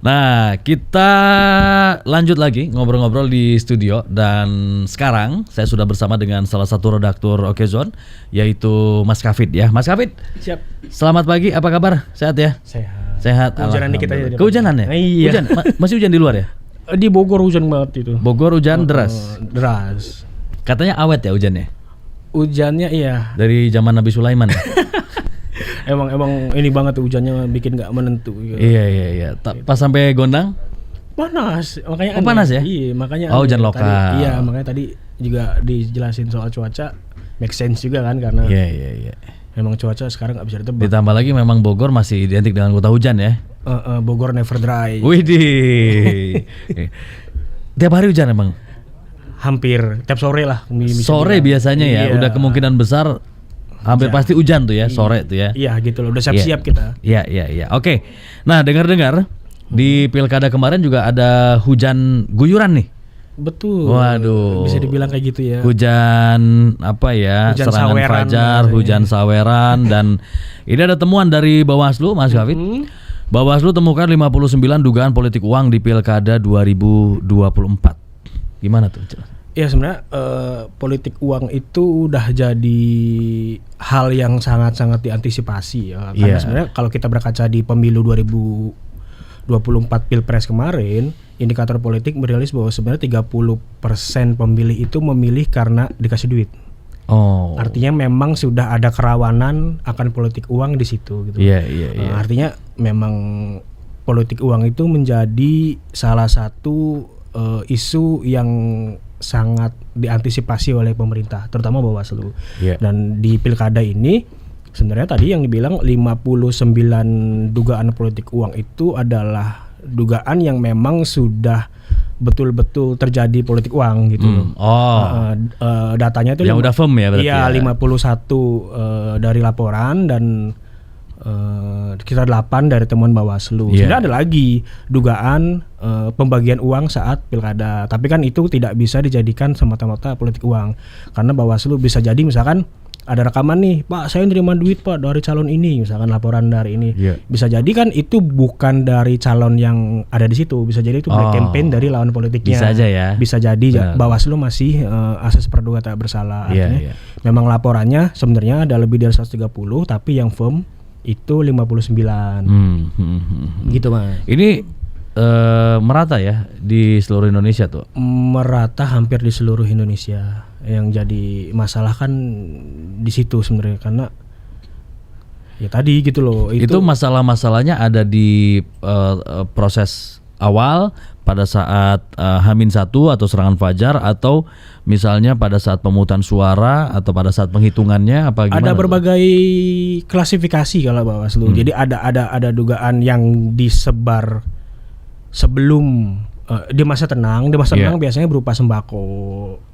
Nah, kita lanjut lagi ngobrol-ngobrol di studio dan sekarang saya sudah bersama dengan salah satu redaktur Okezone yaitu Mas Kafid ya. Mas Kafid. Siap. Selamat pagi, apa kabar? Sehat ya? Sehat. Sehat. Hujanan dikit aja. Kehujanan ya? Iya. Hujan? Masih hujan di luar ya? Di Bogor hujan banget itu. Bogor hujan deras. Deras. Katanya awet ya hujannya? Hujannya iya. Dari zaman Nabi Sulaiman ya? Emang ini banget tuh hujannya bikin nggak menentu. Gitu. Iya. Pas sampai Gondang? Panas, makanya. Oh, panas ya? Iya, makanya. Oh, hujan lokal. Tadi, iya, makanya tadi juga dijelasin soal cuaca, make sense juga kan karena. Iya. Memang cuaca sekarang nggak bisa ditebak. Ditambah lagi memang Bogor masih identik dengan kota hujan ya? Bogor never dry. Widih. Tiap hari hujan emang? Hampir tiap sore lah. Sore biasanya ya, iya. udah kemungkinan besar hampir pasti hujan tuh ya, sore tuh ya. Iya gitu loh, udah siap-siap kita. Iya. Oke. Nah, dengar-dengar di pilkada kemarin juga ada hujan guyuran nih. Betul. Waduh. Bisa dibilang kayak gitu ya. Hujan apa ya? Hujan serangan saweran, fajar, hujan saweran dan ini ada temuan dari Bawaslu, Mas Kafid. Bawaslu temukan 59 dugaan politik uang di pilkada 2024. Gimana tuh? Ya sebenarnya politik uang itu udah jadi hal yang sangat-sangat diantisipasi ya. Karena sebenarnya kalau kita berkaca di pemilu 2024 Pilpres kemarin, indikator politik merilis bahwa sebenarnya 30% pemilih itu memilih karena dikasih duit. Oh. Artinya memang sudah ada kerawanan akan politik uang di situ gitu. Iya. Artinya memang politik uang itu menjadi salah satu isu yang sangat diantisipasi oleh pemerintah, terutama Bawaslu. Dan di pilkada ini sebenarnya tadi yang dibilang 59 dugaan politik uang itu adalah dugaan yang memang sudah betul-betul terjadi politik uang gitu. Datanya itu yang udah firm ya berarti. Iya, 51 dari laporan dan sekitar 8 dari temuan Bawaslu. Sebenarnya ada lagi dugaan pembagian uang saat pilkada. Tapi kan itu tidak bisa dijadikan semata-mata politik uang. Karena Bawaslu bisa jadi misalkan ada rekaman nih, Pak saya nerima duit Pak dari calon ini, misalkan laporan dari ini. Bisa jadi kan itu bukan dari calon yang ada di situ. Bisa jadi itu black campaign dari lawan politiknya. Bisa aja ya. Bisa jadi Bawaslu masih asas praduga tak bersalah. Artinya memang laporannya sebenarnya ada lebih dari 130, tapi yang firm itu 59. Gitu Mas. Ini merata ya di seluruh Indonesia tuh? Merata hampir di seluruh Indonesia. Yang jadi masalah kan di situ sebenarnya karena ya tadi gitu loh. Itu masalah-masalahnya ada di proses awal pada saat H-1 atau serangan fajar atau misalnya pada saat pemungutan suara atau pada saat penghitungannya apa gimana? Ada berbagai klasifikasi kalau Bawaslu. Jadi ada dugaan yang disebar sebelum di masa tenang. Di masa tenang biasanya berupa sembako,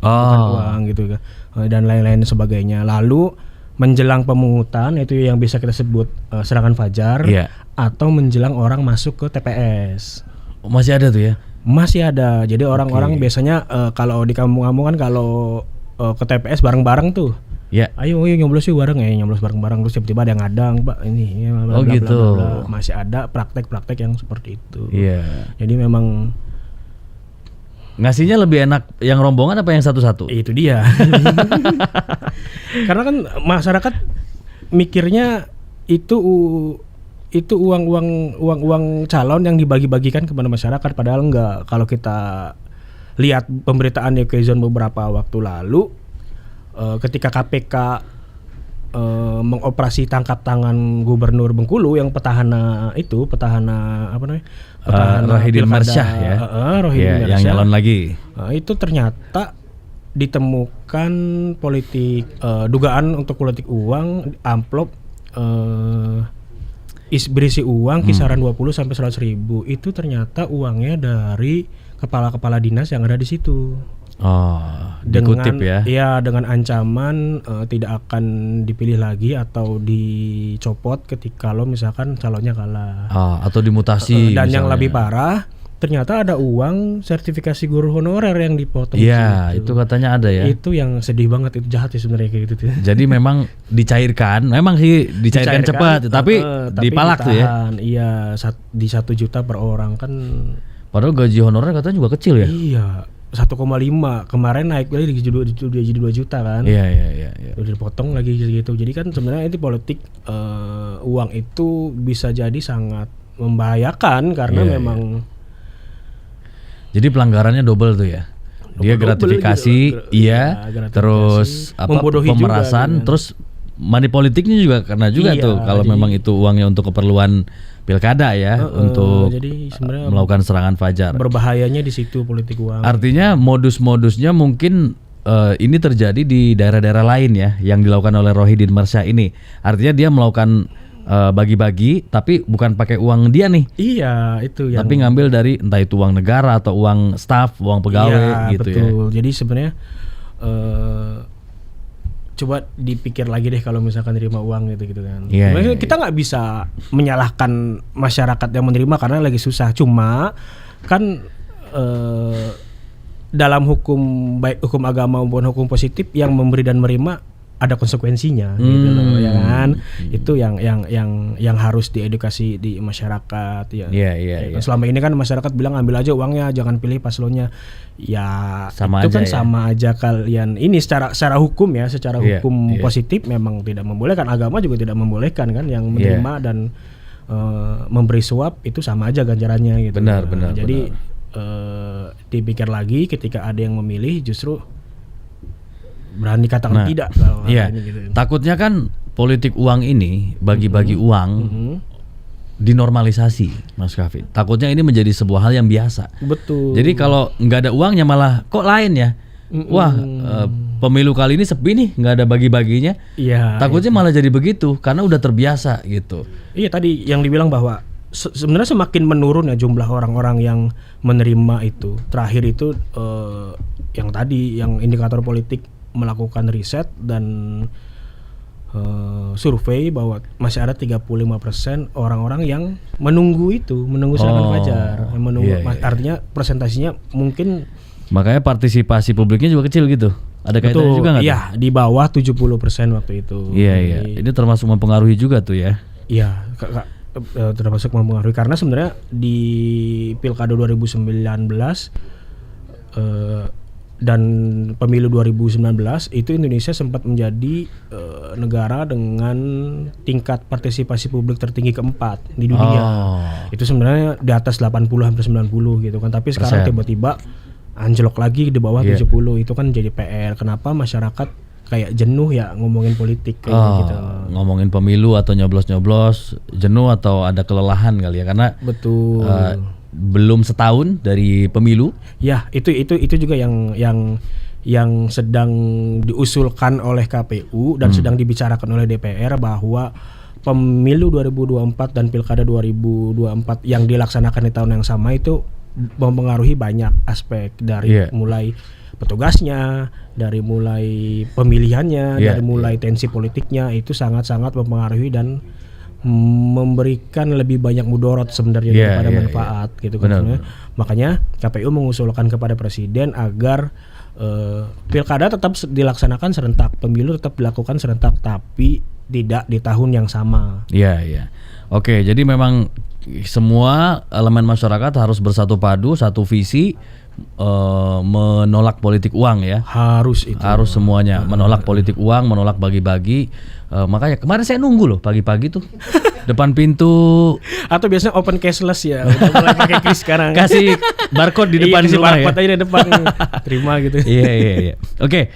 bukan uang gitu kan, dan lain-lain sebagainya. Lalu menjelang pemungutan itu yang bisa kita sebut serangan fajar atau menjelang orang masuk ke TPS. Masih ada tuh ya? Masih ada. Jadi orang-orang biasanya kalau di kampung-kampung kan kalau ke TPS bareng-bareng tuh. Ayo nyoblos yuk bareng nyoblos bareng-bareng terus tiba-tiba ada yang ngadang Pak ini bla, bla, gitu. bla, bla. Masih ada praktek-praktek yang seperti itu. Jadi memang ngasihnya lebih enak yang rombongan apa yang satu-satu? Itu dia. Karena kan masyarakat mikirnya itu uang calon yang dibagi-bagikan kepada masyarakat, padahal enggak. Kalau kita lihat pemberitaan di Okezone beberapa waktu lalu, ketika KPK mengoperasi tangkap tangan Gubernur Bengkulu yang petahana apa namanya? Petahana Rohidin Mersyah ya. Rohidin Mersyah. Yang nyalon lagi. Itu ternyata ditemukan dugaan untuk politik uang amplop berisi uang kisaran 20 sampai 100 ribu. Itu ternyata uangnya dari kepala-kepala dinas yang ada di situ. Dikutip ya? Iya, dengan ancaman tidak akan dipilih lagi atau dicopot ketika lo misalkan calonnya kalah. Atau dimutasi. Dan misalnya. yang lebih parah, ternyata ada uang sertifikasi guru honorer yang dipotong. Iya, itu katanya ada ya. Itu yang sedih banget, itu jahat ya sebenarnya kayak gitu tuh. Jadi memang dicairkan, memang sih dicairkan cepat, tapi dipalak tuh ya. Iya, di 1 juta per orang kan. Padahal gaji honorer katanya juga kecil ya. Iya, 1,5 kemarin naik lagi jadi 2 juta kan. Iya. Udah dipotong lagi gitu. Jadi kan sebenarnya itu politik, uang itu bisa jadi sangat membahayakan karena memang. Jadi pelanggarannya double tuh ya. Dia gratifikasi, gratifikasi, terus pemerasan, terus money politiknya juga karena juga tuh kalau memang itu uangnya untuk keperluan pilkada ya, untuk jadi melakukan serangan fajar. Berbahayanya di situ politik uang. Artinya modus-modusnya mungkin ini terjadi di daerah-daerah lain ya, yang dilakukan oleh Rohidin Mersyah ini. Artinya dia melakukan bagi-bagi tapi bukan pakai uang dia nih. Iya, itu yang. Tapi ngambil dari entah itu uang negara atau uang staf, uang pegawai gitu betul. ya. Jadi sebenarnya coba dipikir lagi deh kalau misalkan terima uang gitu kan. Kita nggak bisa menyalahkan masyarakat yang menerima karena lagi susah. Cuma kan dalam hukum, baik hukum agama maupun hukum positif, yang memberi dan menerima ada konsekuensinya gitu loh, ya kan. Itu yang harus diedukasi di masyarakat ya. Iya. Selama ini kan masyarakat bilang ambil aja uangnya, jangan pilih paslonnya. Ya sama itu aja kan sama aja kalian ini secara hukum ya, secara hukum positif memang tidak membolehkan, agama juga tidak membolehkan kan, yang menerima dan memberi suap itu sama aja ganjarannya gitu. Benar. Jadi dipikir lagi ketika ada yang memilih, justru berani katakan tidak. Iya. Gitu. Takutnya kan politik uang ini, bagi-bagi uang dinormalisasi, Mas Kaffi. Takutnya ini menjadi sebuah hal yang biasa. Betul. Jadi kalau nggak ada uangnya malah kok lain ya. Wah, pemilu kali ini sepi nih, nggak ada bagi-baginya. Iya. Takutnya malah jadi begitu karena udah terbiasa gitu. Iya, tadi yang dibilang bahwa sebenarnya semakin menurun ya jumlah orang-orang yang menerima itu. Terakhir itu yang tadi, yang indikator politik melakukan riset dan survei bahwa masih ada 35% orang-orang yang menunggu serangan fajar, yang menunggu. Artinya presentasinya mungkin, makanya partisipasi publiknya juga kecil gitu. Ada kaitannya juga nggak? Iya, di bawah 70% waktu itu. Iya. Ini termasuk mempengaruhi juga tuh ya. Iya, termasuk mempengaruhi karena sebenarnya di Pilkada 2019 dan pemilu 2019 itu Indonesia sempat menjadi negara dengan tingkat partisipasi publik tertinggi keempat di dunia. Itu sebenarnya di atas 80 hampir 90 gitu kan. Tapi sekarang tiba-tiba anjlok lagi di bawah 70. Itu kan jadi PR. Kenapa masyarakat kayak jenuh ya ngomongin politik kayak gitu. Ngomongin pemilu atau nyoblos-nyoblos, jenuh atau ada kelelahan kali ya, karena betul. Belum setahun dari pemilu. Ya, itu juga yang sedang diusulkan oleh KPU dan sedang dibicarakan oleh DPR, bahwa pemilu 2024 dan Pilkada 2024 yang dilaksanakan di tahun yang sama itu mempengaruhi banyak aspek, dari mulai petugasnya, dari mulai pemilihannya, dari mulai tensi politiknya, itu sangat-sangat mempengaruhi dan memberikan lebih banyak mudorot sebenarnya daripada manfaat gitu kan. Makanya KPU mengusulkan kepada Presiden agar pilkada tetap dilaksanakan serentak, pemilu tetap dilakukan serentak, tapi tidak di tahun yang sama. Iya. Oke, jadi memang semua elemen masyarakat harus bersatu padu, satu visi, menolak politik uang ya. Harus semuanya menolak politik uang, menolak bagi-bagi. Makanya kemarin saya nunggu loh pagi-pagi tuh depan pintu, atau biasanya open cashless ya, udah mulai pakai kris sekarang. Kasih barcode di depan rumah ya. Barcode aja di depan nih. Terima gitu. Iya. Oke.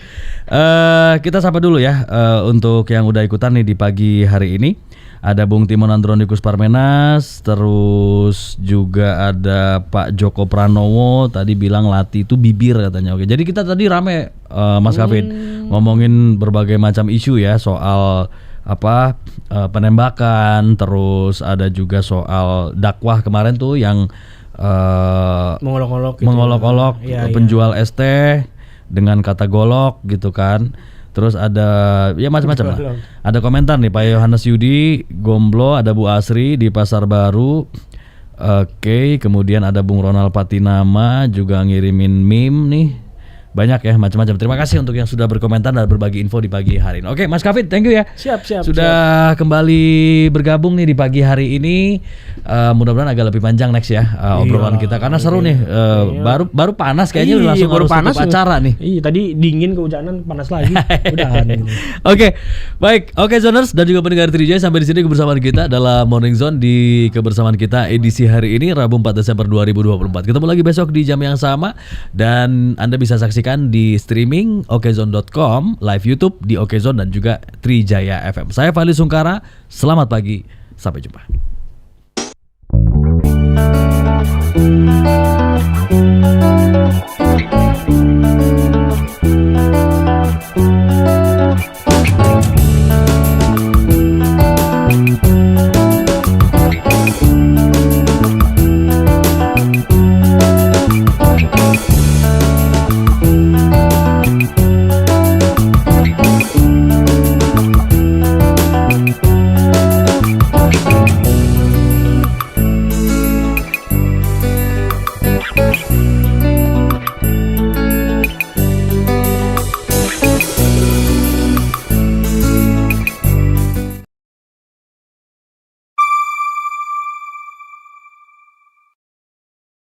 Kita sapa dulu ya untuk yang udah ikutan nih di pagi hari ini. Ada Bung Timon Andronikus Parmenas, terus juga ada Pak Joko Pranowo, tadi bilang Lati itu bibir katanya. Oke, jadi kita tadi rame Mas Kavin ngomongin berbagai macam isu ya, soal penembakan, terus ada juga soal dakwah kemarin tuh yang mengolok-olok penjual es teh dengan kata golok gitu kan. Terus ada ya macam-macam lah. Ada komentar nih Pak Yohanes Yudi Gomblo, ada Bu Asri di Pasar Baru, Oke, kemudian ada Bung Ronald Patinama juga ngirimin meme nih. Banyak ya, macam-macam. Terima kasih untuk yang sudah berkomentar dan berbagi info di pagi hari ini. Oke, Mas Kavin, thank you ya. Siap. Sudah kembali bergabung nih di pagi hari ini. Mudah-mudahan agak lebih panjang next ya obrolan kita karena seru nih. Baru panas kayaknya udah langsung baru harus panas tutup acara nih. Iya, tadi dingin kehujanan, panas lagi. Udahan. Oke, baik. Oke, Zoners dan juga pendengar Trijaya, sampai di sini kebersamaan kita dalam Morning Zone di kebersamaan kita edisi hari ini Rabu 4 Desember 2024. Ketemu lagi besok di jam yang sama dan Anda bisa saksikan di streaming okezone.com, live YouTube di Okezone dan juga Trijaya FM. Saya Fahli Sungkara. Selamat pagi. Sampai jumpa.